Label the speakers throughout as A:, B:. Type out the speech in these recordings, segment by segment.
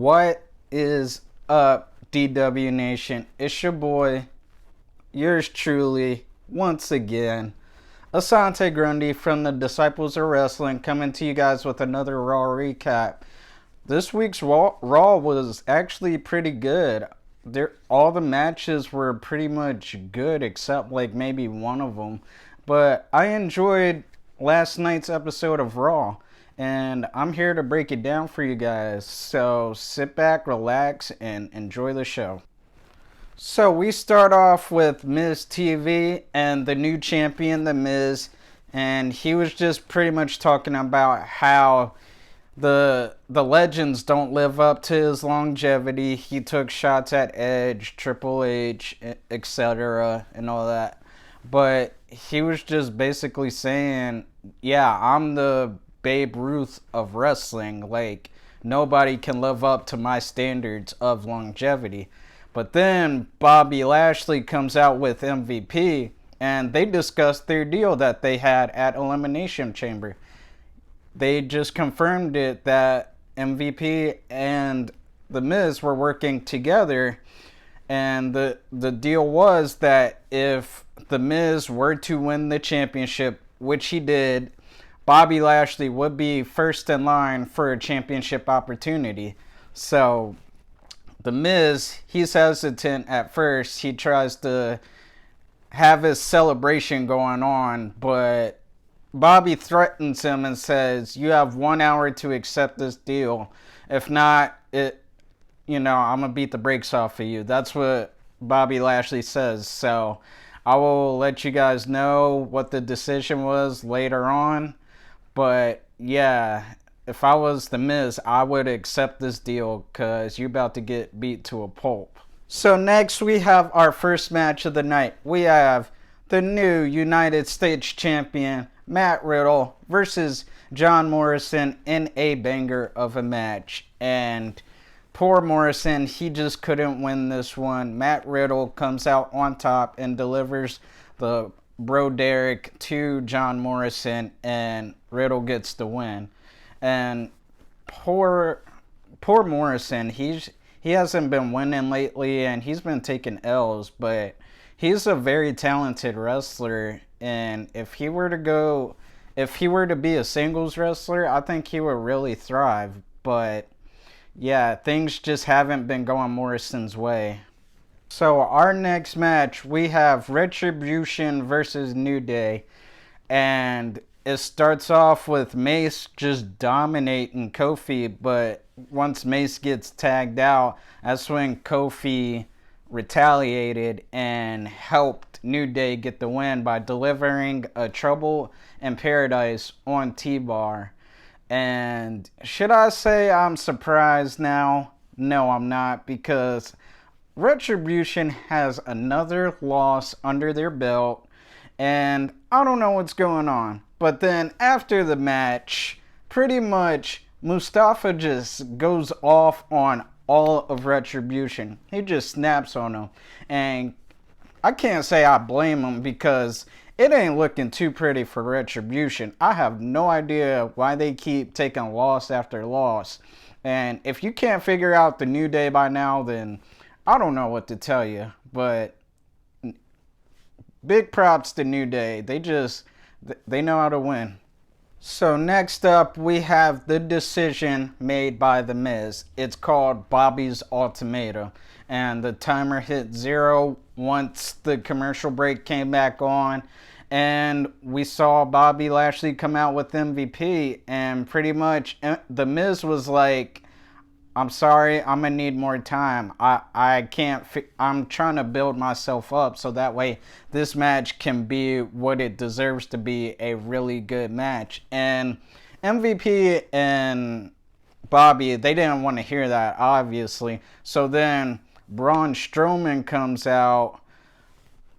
A: What is up, DW Nation? It's your boy, yours truly, once again, Asante Grundy from the Disciples of Wrestling, coming to you guys with another Raw recap. This week's Raw was actually pretty good. All the matches were pretty much good except like maybe one of them. But I enjoyed last night's episode of Raw, and I'm here to break it down for you guys. So sit back, relax, and enjoy the show. So we start off with Miz TV and the new champion, The Miz, and he was just pretty much talking about how the legends don't live up to his longevity. He took shots at Edge, Triple H, etc., and all that. But he was just basically saying, yeah, I'm the Babe Ruth of wrestling. Like, nobody can live up to my standards of longevity. But then Bobby Lashley comes out with MVP, and they discussed their deal that they had at Elimination Chamber. They just confirmed it that MVP and The Miz were working together, and the deal was that if The Miz were to win the championship, which he did, Bobby Lashley would be first in line for a championship opportunity. So The Miz, he's hesitant at first. He tries to have his celebration going on, but Bobby threatens him and says, you have 1 hour to accept this deal. If not, I'm going to beat the brakes off of you. That's what Bobby Lashley says. So I will let you guys know what the decision was later on. But yeah, if I was The Miz, I would accept this deal because you're about to get beat to a pulp. So next we have our first match of the night. We have the new United States Champion, Matt Riddle, versus John Morrison in a banger of a match. And poor Morrison, he just couldn't win this one. Matt Riddle comes out on top and delivers the Bro Derek to John Morrison, and Riddle gets the win. And poor Morrison, he hasn't been winning lately, and he's been taking L's, but he's a very talented wrestler, and if he were to be a singles wrestler, I think he would really thrive. But yeah, things just haven't been going Morrison's way. So our next match, we have Retribution versus New Day, and it starts off with Mace just dominating Kofi, but once Mace gets tagged out, that's when Kofi retaliated and helped New Day get the win by delivering a Trouble in Paradise on T-Bar. And should I say I'm surprised now? No, I'm not, because Retribution has another loss under their belt, and I don't know what's going on. But then after the match, pretty much Mustafa just goes off on all of Retribution. He just snaps on them. And I can't say I blame him, because it ain't looking too pretty for Retribution. I have no idea why they keep taking loss after loss. And if you can't figure out the New Day by now, then I don't know what to tell you. But big props to New Day. They know how to win. So next up, we have the decision made by The Miz. It's called Bobby's Ultimatum, and the timer hit 0 once the commercial break came back on, and we saw Bobby Lashley come out with MVP, and pretty much The Miz was like, I'm sorry, I'm gonna need more time. I'm trying to build myself up so that way this match can be what it deserves to be, a really good match. And MVP and Bobby, they didn't want to hear that, obviously. So then Braun Strowman comes out,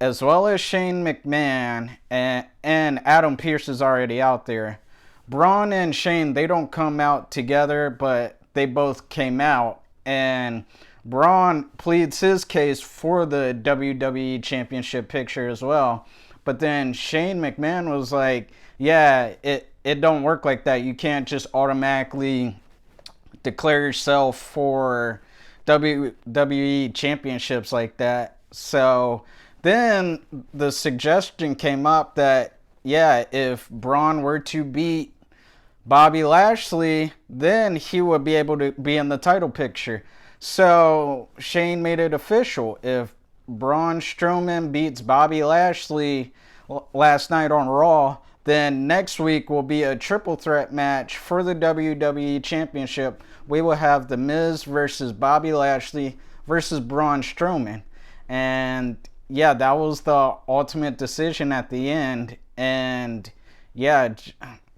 A: as well as Shane McMahon, and Adam Pearce is already out there. Braun and Shane, they don't come out together, but they both came out, and Braun pleads his case for the WWE Championship picture as well. But then Shane McMahon was like, yeah, it don't work like that. You can't just automatically declare yourself for WWE championships like that. So then the suggestion came up that, yeah, if Braun were to beat Bobby Lashley, then he would be able to be in the title picture. So Shane made it official. If Braun Strowman beats Bobby Lashley last night on Raw, then next week will be a triple threat match for the WWE Championship. We will have The Miz versus Bobby Lashley versus Braun Strowman. And yeah, that was the ultimate decision at the end. And yeah,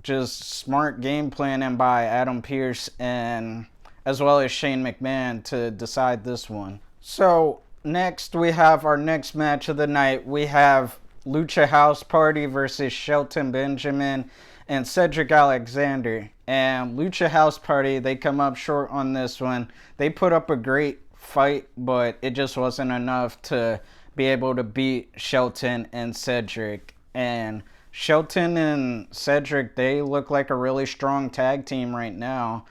A: just smart game planning by Adam Pearce and as well as Shane McMahon to decide this one. So next we have our next match of the night. We have Lucha House Party versus Shelton Benjamin and Cedric Alexander. And Lucha House Party, they come up short on this one. They put up a great fight, but it just wasn't enough to be able to beat Shelton and Cedric. And Shelton and Cedric, they look like a really strong tag team right now,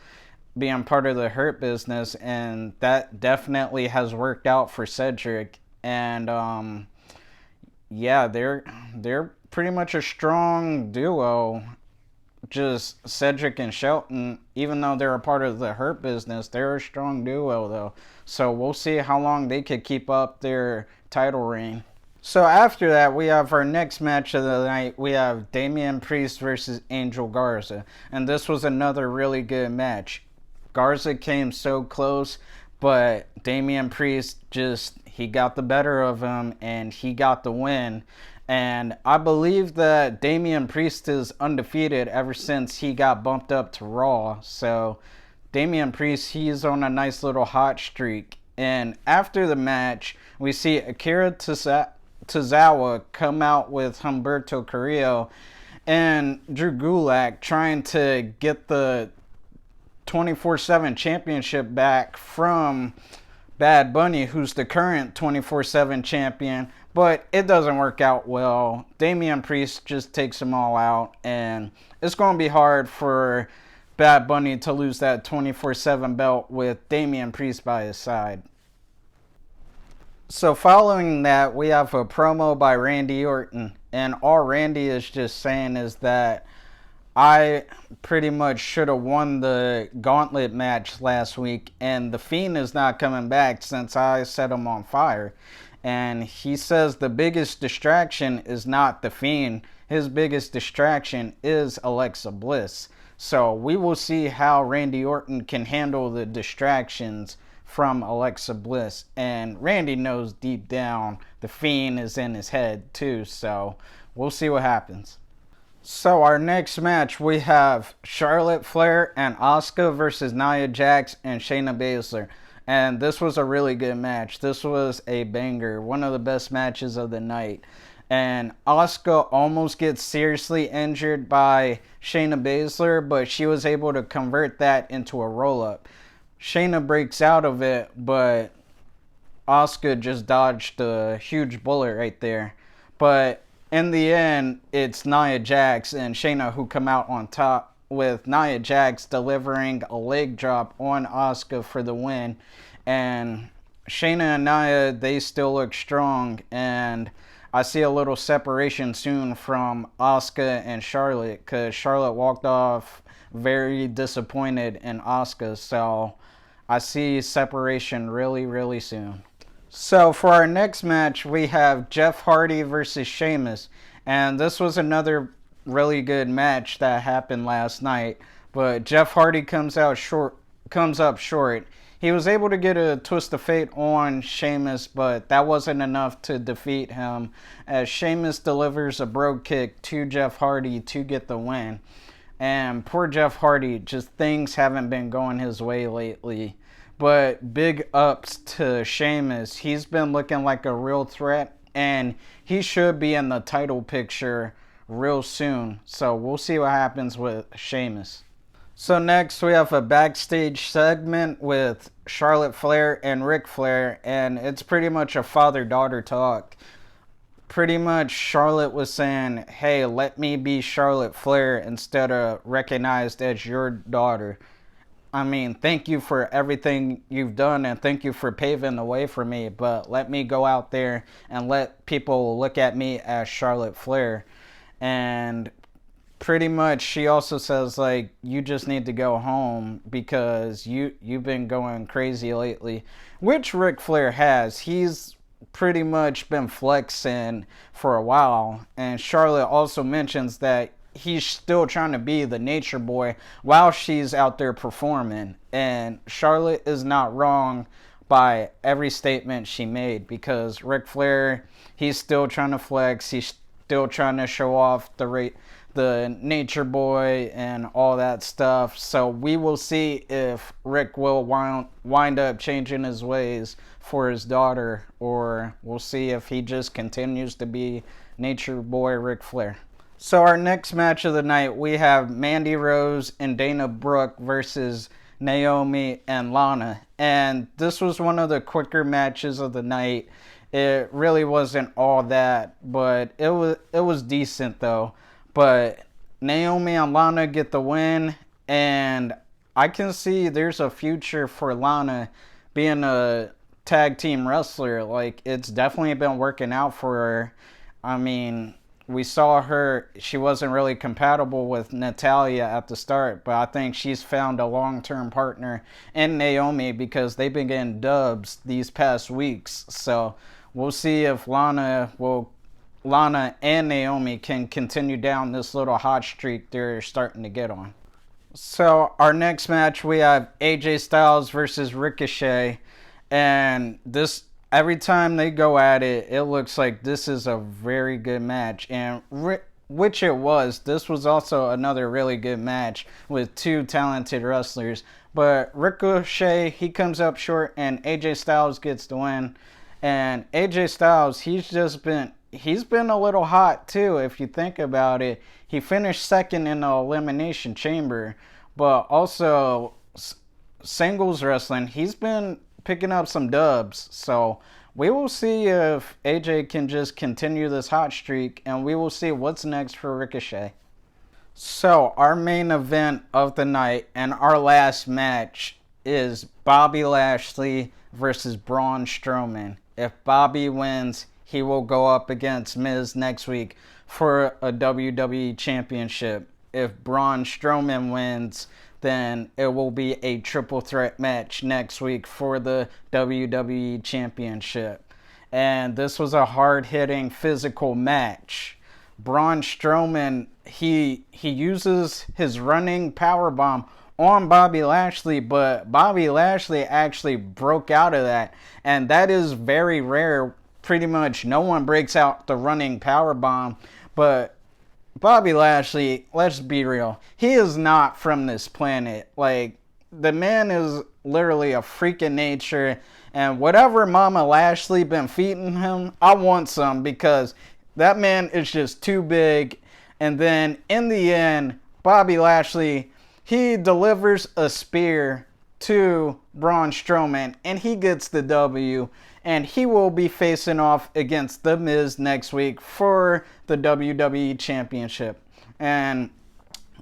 A: being part of the Hurt Business, and that definitely has worked out for Cedric. And yeah, they're pretty much a strong duo. Just Cedric and Shelton, even though they're a part of the Hurt Business, they're a strong duo though. So we'll see how long they could keep up their title reign. So after that, we have our next match of the night. We have Damian Priest versus Angel Garza. And this was another really good match. Garza came so close, but Damian Priest he got the better of him and he got the win. And I believe that Damian Priest is undefeated ever since he got bumped up to Raw. So Damian Priest, he's on a nice little hot streak. And after the match, we see Akira Tozawa come out with Humberto Carrillo and Drew Gulak trying to get the 24/7 championship back from Bad Bunny, who's the current 24/7 champion, but it doesn't work out well. Damian Priest just takes them all out, and it's going to be hard for Bad Bunny to lose that 24/7 belt with Damian Priest by his side. So following that, we have a promo by Randy Orton, and all Randy is just saying is that I pretty much should have won the gauntlet match last week, and The Fiend is not coming back since I set him on fire. And he says the biggest distraction is not The Fiend. His biggest distraction is Alexa Bliss. So we will see how Randy Orton can handle the distractions from Alexa Bliss. And Randy knows deep down The Fiend is in his head too, so we'll see what happens. So our next match, we have Charlotte Flair and Asuka versus Nia Jax and Shayna Baszler. And this was a really good match. This was a banger, one of the best matches of the night. And Asuka almost gets seriously injured by Shayna Baszler, but she was able to convert that into a roll-up. Shayna breaks out of it, but Asuka just dodged a huge bullet right there. But in the end, it's Nia Jax and Shayna who come out on top, with Nia Jax delivering a leg drop on Asuka for the win. And Shayna and Nia, they still look strong, and I see a little separation soon from Asuka and Charlotte, because Charlotte walked off very disappointed in Asuka, so I see separation really, really soon. So for our next match, we have Jeff Hardy versus Sheamus. And this was another really good match that happened last night. But Jeff Hardy comes up short. He was able to get a twist of fate on Sheamus, but that wasn't enough to defeat him, as Sheamus delivers a brogue kick to Jeff Hardy to get the win. And poor Jeff Hardy, just things haven't been going his way lately. But big ups to Sheamus. He's been looking like a real threat, and he should be in the title picture real soon. So we'll see what happens with Sheamus. So next we have a backstage segment with Charlotte Flair and Ric Flair, and it's pretty much a father-daughter talk. Pretty much Charlotte was saying, hey, let me be Charlotte Flair instead of recognized as your daughter. I mean, thank you for everything you've done and thank you for paving the way for me, but let me go out there and let people look at me as Charlotte Flair. And pretty much she also says, like, you just need to go home because you've been going crazy lately, which Ric Flair has. He's pretty much been flexing for a while, and Charlotte also mentions that he's still trying to be the nature boy while she's out there performing, and Charlotte is not wrong by every statement she made, because Ric Flair, he's still trying to flex, he's still trying to show off the nature boy and all that stuff. So we will see if Rick will wind up changing his ways for his daughter, or we'll see if he just continues to be nature boy Ric Flair. So our next match of the night, we have Mandy Rose and Dana Brooke versus Naomi and Lana. And this was one of the quicker matches of the night. It really wasn't all that, but it was decent though. But Naomi and Lana get the win, and I can see there's a future for Lana being a tag team wrestler. Like, it's definitely been working out for her. I mean, we saw her, she wasn't really compatible with Natalya at the start, but I think she's found a long-term partner in Naomi because they've been getting dubs these past weeks. So we'll see if Lana and Naomi can continue down this little hot streak they're starting to get on. So our next match, we have AJ Styles versus Ricochet, and this, every time they go at it, it looks like this is a very good match, and which it was. This was also another really good match with two talented wrestlers, but Ricochet, he comes up short, and AJ Styles gets the win. And AJ Styles, he's been a little hot too, if you think about it. He finished second in the Elimination Chamber, but also singles wrestling, he's been picking up some dubs. So we will see if AJ can just continue this hot streak, and we will see what's next for Ricochet. So our main event of the night and our last match is Bobby Lashley versus Braun Strowman. If Bobby wins, he will go up against Miz next week for a WWE Championship. If Braun Strowman wins, then it will be a triple threat match next week for the WWE Championship. And this was a hard-hitting physical match. Braun Strowman, he uses his running powerbomb on Bobby Lashley, but Bobby Lashley actually broke out of that, and that is very rare. Pretty much no one breaks out the running powerbomb, but Bobby Lashley, let's be real, he is not from this planet. Like, the man is literally a freak of nature, and whatever Mama Lashley been feeding him, I want some, because that man is just too big. And then in the end, Bobby Lashley, he delivers a spear to Braun Strowman, and he gets the W, and he will be facing off against The Miz next week for the WWE Championship. And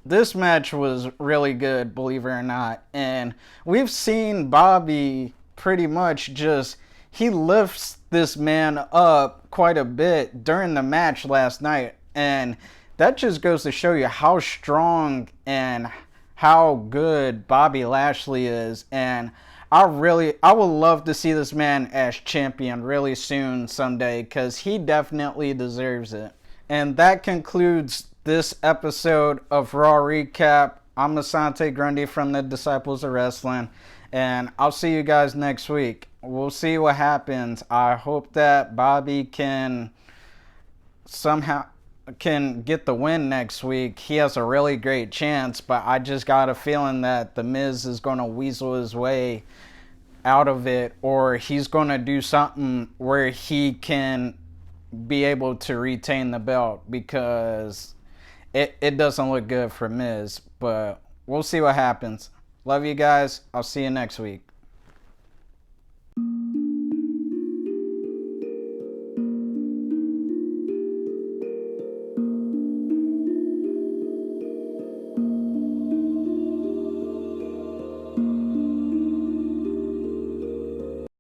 A: this match was really good, believe it or not. And we've seen Bobby pretty much just, he lifts this man up quite a bit during the match last night, and that just goes to show you how strong and how good Bobby Lashley is. And I would love to see this man as champion really soon someday, because he definitely deserves it. And that concludes this episode of Raw Recap. I'm Asante Grundy from the Disciples of Wrestling, and I'll see you guys next week. We'll see what happens. I hope that Bobby can get the win next week. He has a really great chance, but I just got a feeling that The Miz is going to weasel his way out of it, or he's going to do something where he can be able to retain the belt, because it doesn't look good for Miz. But we'll see what happens. Love you guys. I'll see you next week.